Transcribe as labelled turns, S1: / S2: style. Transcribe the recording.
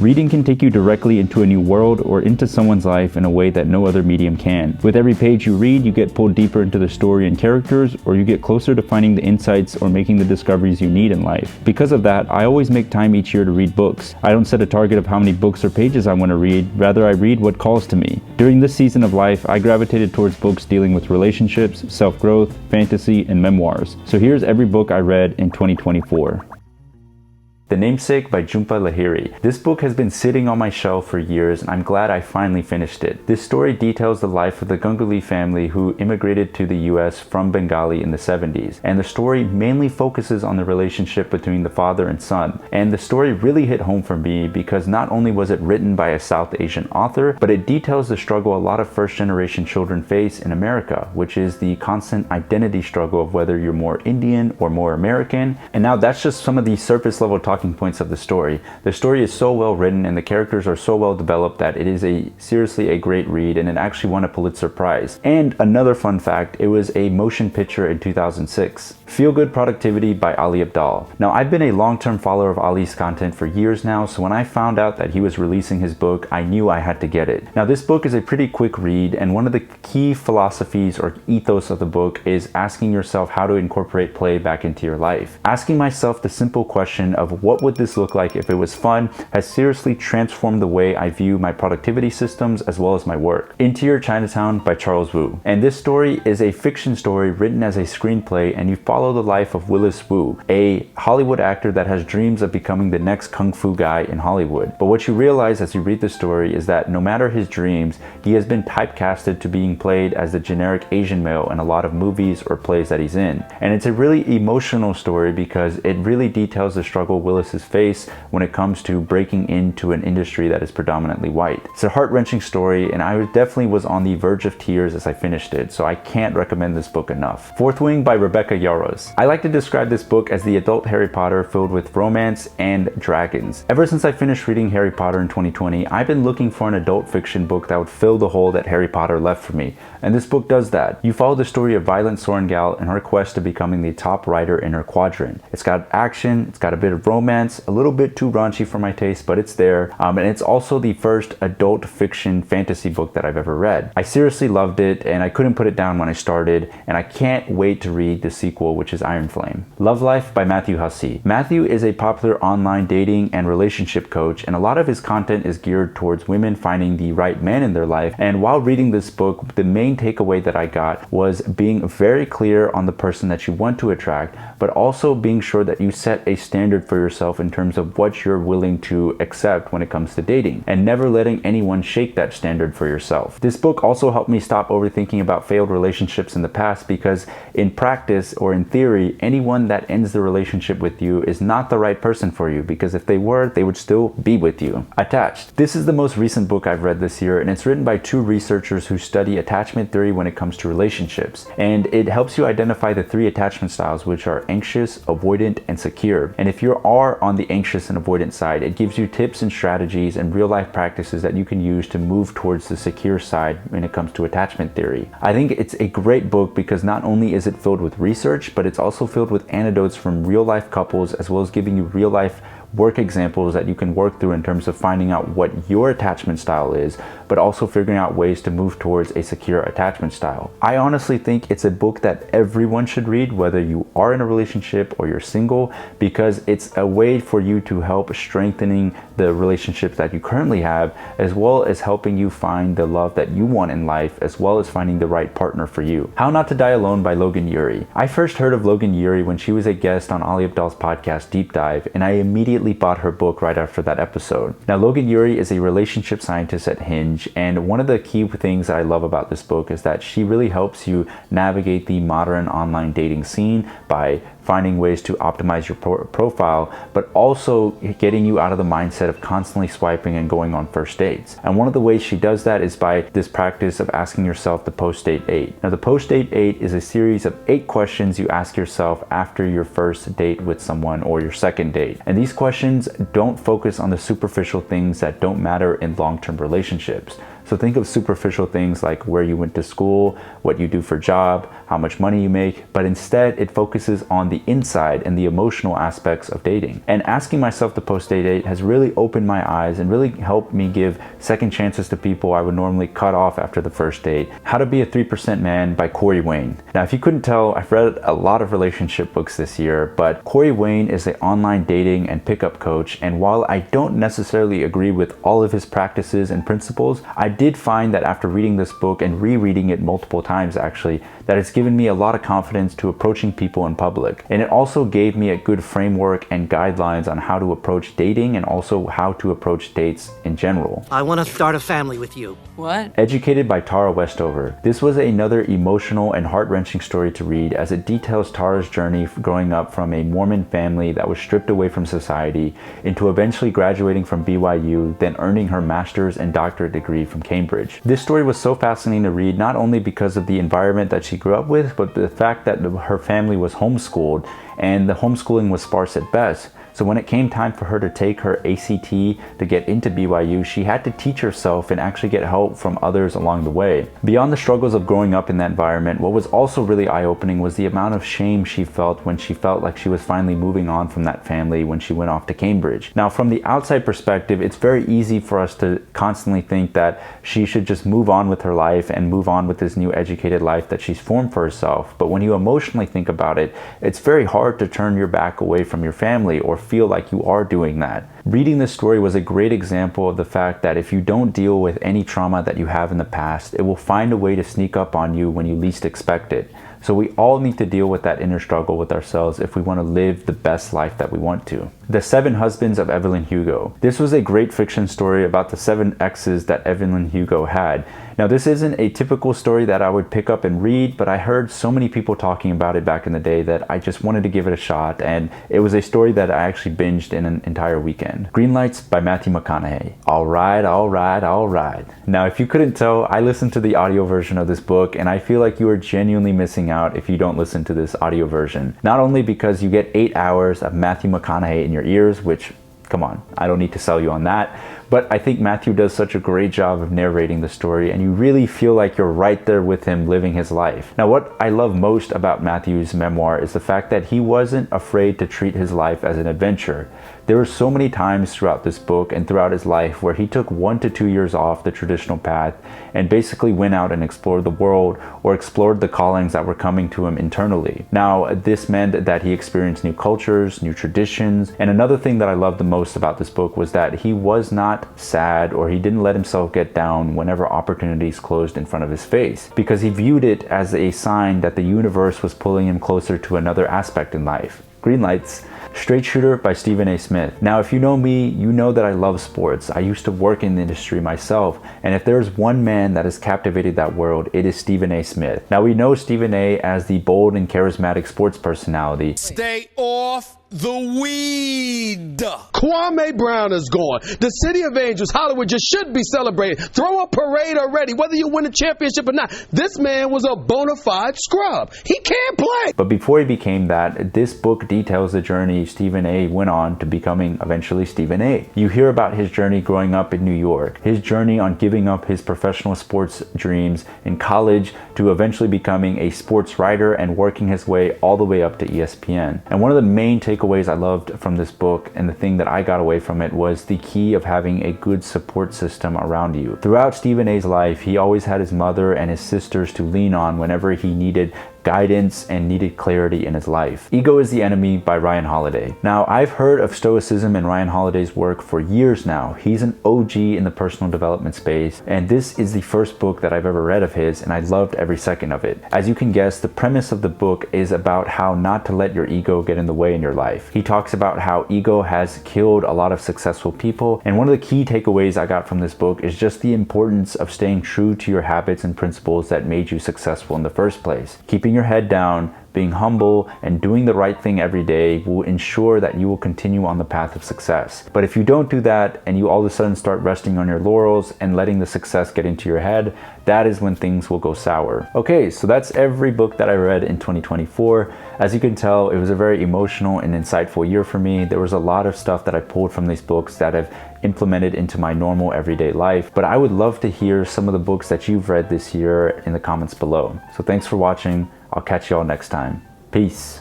S1: Reading can take you directly into a new world or into someone's life in a way that no other medium can. With every page you read, you get pulled deeper into the story and characters, or you get closer to finding the insights or making the discoveries you need in life. Because of that, I always make time each year to read books. I don't set a target of how many books or pages I want to read, rather I read what calls to me. During this season of life, I gravitated towards books dealing with relationships, self-growth, fantasy, and memoirs. So here's every book I read in 2024. The Namesake by Jhumpa Lahiri. This book has been sitting on my shelf for years, and I'm glad I finally finished it. This story details the life of the Ganguly family who immigrated to the US from Bengali in the 70s, and the story mainly focuses on the relationship between the father and son. And the story really hit home for me because not only was it written by a South Asian author, but it details the struggle a lot of first-generation children face in America, which is the constant identity struggle of whether you're more Indian or more American. And now that's just some of the surface-level talking points of the story. The story is so well written and the characters are so well developed that it is seriously a great read, and it actually won a Pulitzer Prize. And another fun fact, it was a motion picture in 2006. Feel Good Productivity by Ali Abdaal. Now, I've been a long-term follower of Ali's content for years now, so when I found out that he was releasing his book, I knew I had to get it. Now, this book is a pretty quick read, and one of the key philosophies or ethos of the book is asking yourself how to incorporate play back into your life. Asking myself the simple question of what would this look like if it was fun has seriously transformed the way I view my productivity systems as well as my work. Interior Chinatown by Charles Wu. And this story is a fiction story written as a screenplay, and you follow the life of Willis Wu, a Hollywood actor that has dreams of becoming the next kung fu guy in Hollywood. But what you realize as you read the story is that no matter his dreams, he has been typecasted to being played as the generic Asian male in a lot of movies or plays that he's in. And it's a really emotional story because it really details the struggle Willis face when it comes to breaking into an industry that is predominantly white. It's a heart-wrenching story, and I definitely was on the verge of tears as I finished it, so I can't recommend this book enough. Fourth Wing by Rebecca Yarros. I like to describe this book as the adult Harry Potter filled with romance and dragons. Ever since I finished reading Harry Potter in 2020, I've been looking for an adult fiction book that would fill the hole that Harry Potter left for me, and this book does that. You follow the story of Violet Sorrengal and her quest to becoming the top writer in her quadrant. It's got action, it's got a bit of romance, a little bit too raunchy for my taste, but it's there. And it's also the first adult fiction fantasy book that I've ever read. I seriously loved it, and I couldn't put it down when I started, and I can't wait to read the sequel, which is Iron Flame. Love Life by Matthew Hussey. Matthew is a popular online dating and relationship coach, and a lot of his content is geared towards women finding the right man in their life. And while reading this book, the main takeaway that I got was being very clear on the person that you want to attract, but also being sure that you set a standard for yourself in terms of what you're willing to accept when it comes to dating, and never letting anyone shake that standard for yourself. This book also helped me stop overthinking about failed relationships in the past, because in practice or in theory, anyone that ends the relationship with you is not the right person for you, because if they were, they would still be with you. Attached. This is the most recent book I've read this year, and it's written by two researchers who study attachment theory when it comes to relationships. And it helps you identify the three attachment styles, which are anxious, avoidant, and secure. And if you are on the anxious and avoidant side, it gives you tips and strategies and real life practices that you can use to move towards the secure side when it comes to attachment theory. I think it's a great book because not only is it filled with research, but it's also filled with anecdotes from real life couples, as well as giving you real life work examples that you can work through in terms of finding out what your attachment style is, but also figuring out ways to move towards a secure attachment style. I honestly think it's a book that everyone should read, whether you are in a relationship or you're single, because it's a way for you to help strengthening the relationships that you currently have, as well as helping you find the love that you want in life, as well as finding the right partner for you. How Not to Die Alone by Logan Ury. I first heard of Logan Ury when she was a guest on Ali Abdaal's podcast Deep Dive, and I immediately bought her book right after that episode. Now, Logan Ury is a relationship scientist at Hinge, and one of the key things that I love about this book is that she really helps you navigate the modern online dating scene by finding ways to optimize your profile, but also getting you out of the mindset of constantly swiping and going on first dates. And one of the ways she does that is by this practice of asking yourself the post-date 8. Now, the post-date 8 is a series of 8 questions you ask yourself after your first date with someone or your second date. And these questions don't focus on the superficial things that don't matter in long-term relationships. So So think of superficial things like where you went to school, what you do for a job, how much money you make, but instead it focuses on the inside and the emotional aspects of dating. And asking myself to post a date has really opened my eyes and really helped me give second chances to people I would normally cut off after the first date. How to Be a 3% Man by Corey Wayne. Now, if you couldn't tell, I've read a lot of relationship books this year, but Corey Wayne is an online dating and pickup coach, and while I don't necessarily agree with all of his practices and principles, I did find that after reading this book and rereading it multiple times actually, that it's given me a lot of confidence to approaching people in public. And it also gave me a good framework and guidelines on how to approach dating and also how to approach dates in general.
S2: I want to start a family with you.
S3: What?
S1: Educated by Tara Westover. This was another emotional and heart-wrenching story to read, as it details Tara's journey growing up from a Mormon family that was stripped away from society into eventually graduating from BYU, then earning her master's and doctorate degree from Cambridge. This story was so fascinating to read, not only because of the environment that she grew up with, but the fact that her family was homeschooled, and the homeschooling was sparse at best. So when it came time for her to take her ACT to get into BYU, she had to teach herself and actually get help from others along the way. Beyond the struggles of growing up in that environment, what was also really eye-opening was the amount of shame she felt when she felt like she was finally moving on from that family when she went off to Cambridge. Now, from the outside perspective, it's very easy for us to constantly think that she should just move on with her life and move on with this new educated life that she's formed for herself. But when you emotionally think about it, it's very hard to turn your back away from your family or feel like you are doing that. Reading this story was a great example of the fact that if you don't deal with any trauma that you have in the past, it will find a way to sneak up on you when you least expect it. So we all need to deal with that inner struggle with ourselves if we want to live the best life that we want to. The 7 Husbands of Evelyn Hugo. This was a great fiction story about the 7 exes that Evelyn Hugo had. Now, this isn't a typical story that I would pick up and read, but I heard so many people talking about it back in the day that I just wanted to give it a shot, and it was a story that I actually binged in an entire weekend. Greenlights by Matthew McConaughey. All right, all right, all right. Now, if you couldn't tell, I listened to the audio version of this book, and I feel like you are genuinely missing out if you don't listen to this audio version. Not only because you get 8 hours of Matthew McConaughey in your ears, which, come on, I don't need to sell you on that, but I think Matthew does such a great job of narrating the story, and you really feel like you're right there with him living his life. Now, what I love most about Matthew's memoir is the fact that he wasn't afraid to treat his life as an adventure. There were so many times throughout this book and throughout his life where he took 1 to 2 years off the traditional path and basically went out and explored the world or explored the callings that were coming to him internally. Now, this meant that he experienced new cultures, new traditions, and another thing that I loved the most about this book was that he was not sad or he didn't let himself get down whenever opportunities closed in front of his face, because he viewed it as a sign that the universe was pulling him closer to another aspect in life. Greenlights. Straight Shooter by Stephen A. Smith. Now, if you know me, you know that I love sports. I used to work in the industry myself, and if there's one man that has captivated that world, it is Stephen A. Smith. Now, we know Stephen A. as the bold and charismatic sports personality.
S4: Stay off the weed. Kwame Brown is gone. The City of Angels, Hollywood, just should be celebrated. Throw a parade already, whether you win a championship or not. This man was a bona fide scrub. He can't play.
S1: But before he became that, this book details the journey Stephen A. went on to becoming eventually Stephen A. You hear about his journey growing up in New York, his journey on giving up his professional sports dreams in college to eventually becoming a sports writer and working his way all the way up to ESPN. And one of the main takeaways I loved from this book, and the thing that I got away from it, was the key of having a good support system around you. Throughout Stephen A.'s life, he always had his mother and his sisters to lean on whenever he needed guidance and needed clarity in his life. Ego is the Enemy by Ryan Holiday. Now, I've heard of Stoicism and Ryan Holiday's work for years now. He's an OG in the personal development space, and this is the first book that I've ever read of his, and I loved every second of it. As you can guess, the premise of the book is about how not to let your ego get in the way in your life. He talks about how ego has killed a lot of successful people, and one of the key takeaways I got from this book is just the importance of staying true to your habits and principles that made you successful in the first place. Keeping your head down, being humble, and doing the right thing every day will ensure that you will continue on the path of success. But if you don't do that and you all of a sudden start resting on your laurels and letting the success get into your head, that is when things will go sour. Okay, so that's every book that I read in 2024. As you can tell, it was a very emotional and insightful year for me. There was a lot of stuff that I pulled from these books that I've implemented into my normal everyday life. But I would love to hear some of the books that you've read this year in the comments below. So thanks for watching. I'll catch y'all next time. Peace.